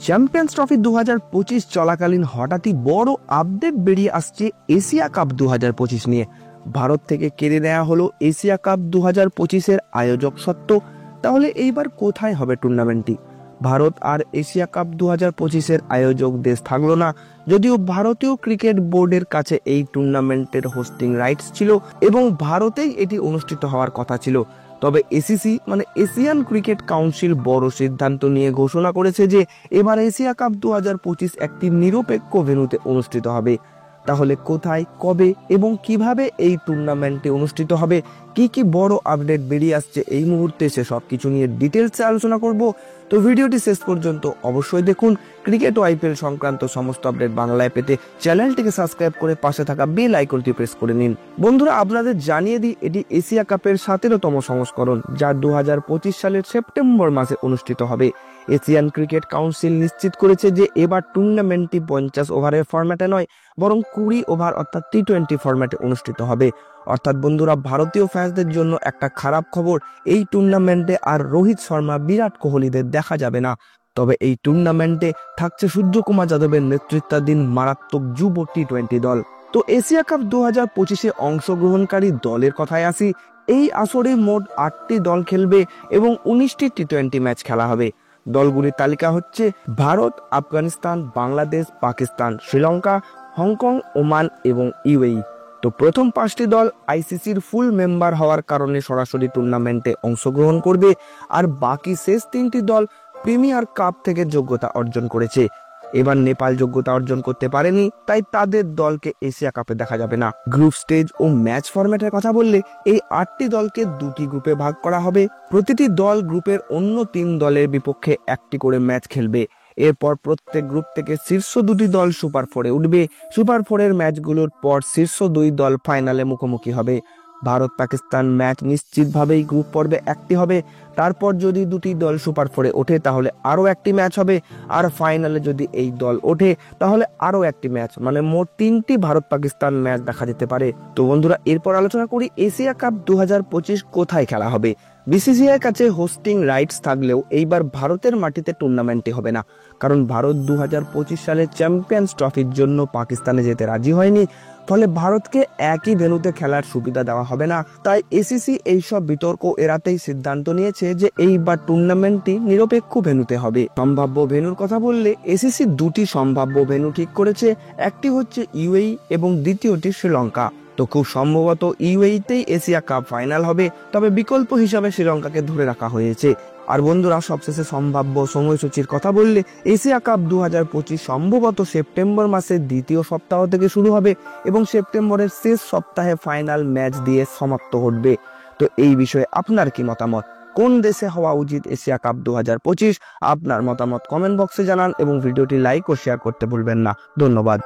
Champions trophy 2025 চলাকালীন হঠাৎই বড় আপডেট বেরিয়ে আসছে এশিয়া কাপ 2025 নিয়ে। ভারত থেকে কেড়ে নেওয়া হলো এশিয়া কাপ 2025-এর আয়োজক সত্ত্ব। তাহলে এইবার কোথায় হবে টুর্নামেন্টটি? ভারত আর এশিয়া কাপ 2025-এর আয়োজক দেশ থাকলো না, যদিও ভারতীয় ক্রিকেট বোর্ডের কাছে এই টুর্নামেন্টের হোস্টিং রাইটস ছিল এবং ভারতেই এটি অনুষ্ঠিত হওয়ার কথা ছিল। তবে এসিসি মানে এশিয়ান ক্রিকেট কাউন্সিল বড় সিদ্ধান্ত নিয়ে ঘোষণা করেছে যে এবার এশিয়া কাপ 2025 একটি নিরপেক্ষ ভেন্যুতে অনুষ্ঠিত হবে। তাহলে কোথায়, কবে এবং কিভাবে এই টুর্নামেন্টে অনুষ্ঠিত হবে, কি কি বড় আপডেট বেরিয়ে আসছে এই মুহূর্তে, সে সবকিছু নিয়ে ডিটেলসে আলোচনা করব। তো ভিডিওটি শেষ পর্যন্ত অবশ্যই দেখুন। ক্রিকেট ও আইপিএল সংক্রান্ত সমস্ত আপডেট বাংলায় পেতে চ্যানেলটিকে সাবস্ক্রাইব করে পাশে থাকা বেল আইকনটি প্রেস করে নিন। বন্ধুরা, আপনাদের জানিয়ে দিই, এটি এশিয়া কাপের 17তম সংস্করণ, যা 2025 সালের সেপ্টেম্বর মাসে অনুষ্ঠিত হবে। এশিয়ান ক্রিকেট কাউন্সিল নিশ্চিত করেছে যে এবার টুর্নামেন্টটি 50 ওভারের ফরম্যাটে নয়, বরং 20 ওভার অর্থাৎ টি20 ফরম্যাটে অনুষ্ঠিত হবে। অর্থাৎ বন্ধুরা, ভারতীয় ফ্যান্সদের জন্য একটা খারাপ খবর, এই টুর্নামেন্টে আর রোহিত শর্মা, বিরাট কোহলিদের দেখা যাবে না। তবে এই টুর্নামেন্টে থাকছে সূর্যকুমার যাদবের নেতৃত্বাধীন মারাত্মক যুব টি20 দল। তো এশিয়া কাপ 2025-এ অংশগ্রহণকারী দলের কথায় আসি। এই আসরে মোট 8টি দল খেলবে এবং 19টি টি20 ম্যাচ খেলা হবে। দলগুলির তালিকা হচ্ছে ভারত, আফগানিস্তান, বাংলাদেশ, পাকিস্তান, শ্রীলঙ্কা, হংকং, ওমান এবং ইউএই। তো প্রথম 5টি দল আইসিসির ফুল মেম্বার হওয়ার কারণে সরাসরি টুর্নামেন্টে অংশগ্রহণ করবে, আর বাকি শেষ 3টি দল প্রিমিয়ার কাপ থেকে যোগ্যতা অর্জন করেছে। এবার নেপাল যোগ্যতা অর্জন করতে পারেনি, তাই তাদের দলকে এশিয়া কাপে দেখা যাবে না। গ্রুপ স্টেজ ও ম্যাচ ফরম্যাটের কথা বললে, এই 8টি দলকে 2টি গ্রুপে ভাগ করা হবে। প্রতিটি দল গ্রুপের অন্য 3 দলের বিপক্ষে 1টি করে ম্যাচ খেলবে। এরপর প্রত্যেক গ্রুপ থেকে শীর্ষ 2টি দল সুপার 4-এ উঠবে। সুপার 4-এর ম্যাচগুলোর পর শীর্ষ 2 দল ফাইনালে মুখোমুখি হবে। ভারত পাকিস্তান ম্যাচ নিশ্চিতভাবেই গ্রুপ পর্বে 1টি হবে। তারপর যদি 2টি দল সুপার 4-এ ওঠে তাহলে আরও 1টি ম্যাচ হবে, আর ফাইনালে যদি এই দল ওঠে তাহলে আরও 1টি ম্যাচ, মানে মোট 3টি ভারত পাকিস্তান ম্যাচ দেখা যেতে পারে। তো বন্ধুরা, এরপর আলোচনা করি এশিয়া কাপ 2025 কোথায় খেলা হবে। বিসিসিআই এর কাছে হোস্টিং রাইটস থাকলেও এইবার ভারতের মাটিতে টুর্নামেন্টটি হবে না, কারণ ভারত 2025 সালে চ্যাম্পিয়ন্স ট্রফির জন্য পাকিস্তানে যেতে রাজি হয়নি। ফলে ভারতকে একই ভেন্যুতে খেলার সুবিধা দেওয়া হবে না। তাই এসিসি এইসব বিতর্ক এড়াতেই সিদ্ধান্ত নিয়েছে যে এইবার টুর্নামেন্টটি নিরপেক্ষ ভেন্যুতে হবে। সম্ভাব্য ভেন্যুর কথা বললে, এসিসি 2টি সম্ভাব্য ভেন্যু ঠিক করেছে। একটি হচ্ছে ইউএই এবং দ্বিতীয়টি শ্রীলঙ্কা। তো খুব সম্ভবত ইউএইতেই এশিয়া কাপ ফাইনাল হবে, তবে বিকল্প হিসাবে শ্রীলঙ্কাকে ধরে রাখা হয়েছে। আর বন্ধুরা, সবশেষে সম্ভাব্য সময়সূচির কথা বললে, এশিয়া কাপ 2025 সম্ভবত সেপ্টেম্বর মাসের দ্বিতীয় সপ্তাহ থেকে শুরু হবে এবং সেপ্টেম্বরের শেষ সপ্তাহে ফাইনাল ম্যাচ দিয়ে সমাপ্ত ঘটবে। তো এই বিষয়ে আপনার কি মতামত? কোন দেশে হওয়া উচিত এশিয়া কাপ 2025? আপনার মতামত কমেন্ট বক্সে জানান এবং ভিডিওটি লাইক ও শেয়ার করতে ভুলবেন না। ধন্যবাদ।